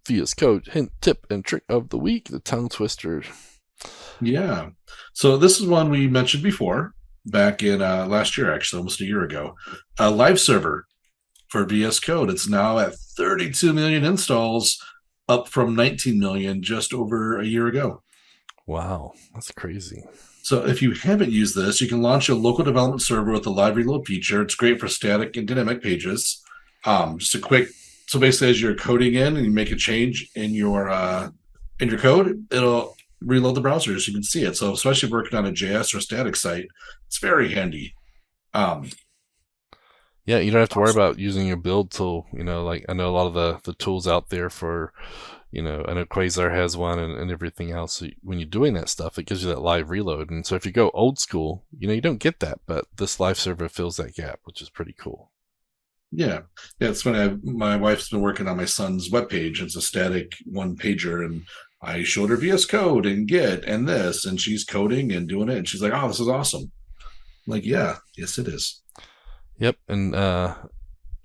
VSCode hint, tip, and trick of the week, the tongue twister. Yeah. So this is one we mentioned before, back in last year, actually, almost a year ago. A live server for VSCode. It's now at 32 million installs, up from 19 million just over a year ago. Wow, that's crazy. So if you haven't used this, you can launch a local development server with the live reload feature. It's great for static and dynamic pages. Just a quick, so basically as you're coding in and you make a change in your code, it'll reload the browser so you can see it. So especially working on a JS or static site, it's very handy. Yeah, you don't have to worry about using your build tool. Like I know a lot of the tools out there for, I know Quasar has one and everything else. So when you're doing that stuff, it gives you that live reload. And so if you go old school, you don't get that, but this live server fills that gap, which is pretty cool. Yeah, it's funny. My wife's been working on my son's webpage. It's a static one pager, and I showed her VS Code and Git and this, and she's coding and doing it, and she's like, "Oh, this is awesome!" I'm like, yeah, yes, it is. Yep, and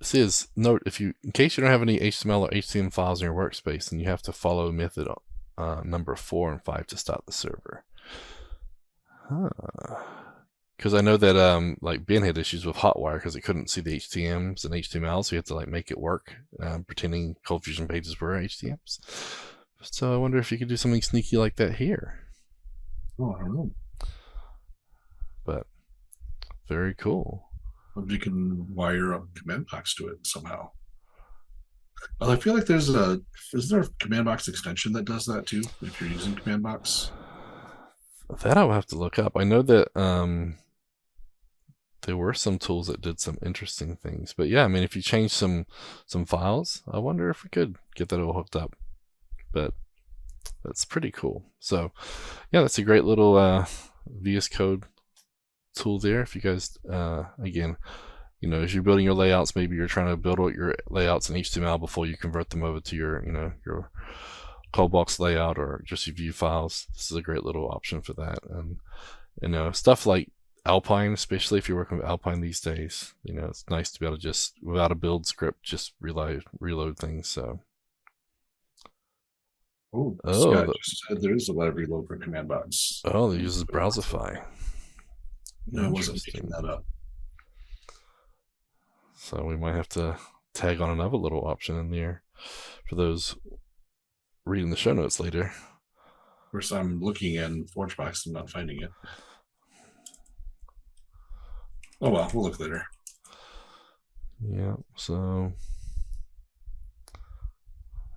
says note in case you don't have any HTML or HTML files in your workspace, then you have to follow method number 4 and 5 to start the server. Because I know that like Ben had issues with Hotwire because it couldn't see the HTMLs and HTML, so you had to like make it work, pretending ColdFusion pages were HTMLs. So I wonder if you could do something sneaky like that here. Oh, I don't know. But very cool. You can wire up command box to it somehow. Well, I feel like is there a command box extension that does that too if you're using command box? That I will have to look up. I know that there were some tools that did some interesting things, but yeah, I mean, if you change some files, I wonder if we could get that all hooked up. But that's pretty cool. So yeah, that's a great little VS Code tool there. If you guys again, as you're building your layouts, maybe you're trying to build out your layouts in HTML before you convert them over to your your ColdBox layout or just your view files. This is a great little option for that. And stuff like Alpine, especially if you're working with Alpine these days, it's nice to be able to just without a build script just reload things. So Scott just said there is a live reload for command box. Oh, it uses Browserify. No, I wasn't picking that up. So we might have to tag on another little option in there for those reading the show notes later. Of course, I'm looking in ForgeBox and not finding it. Oh well, we'll look later. Yeah, so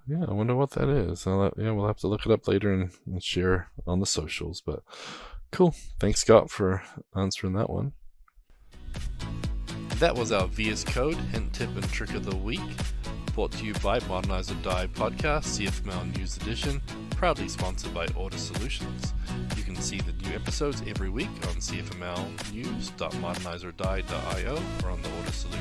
yeah, I wonder what that is. We'll have to look it up later and share on the socials. But cool. Thanks, Scott, for answering that one. That was our VS Code hint, tip, and trick of the week. Brought to you by Modernize or Die Podcast, CFML News Edition, proudly sponsored by Order Solutions. You can see the new episodes every week on cfmlnews.modernizeordie.io or on the Order Solutions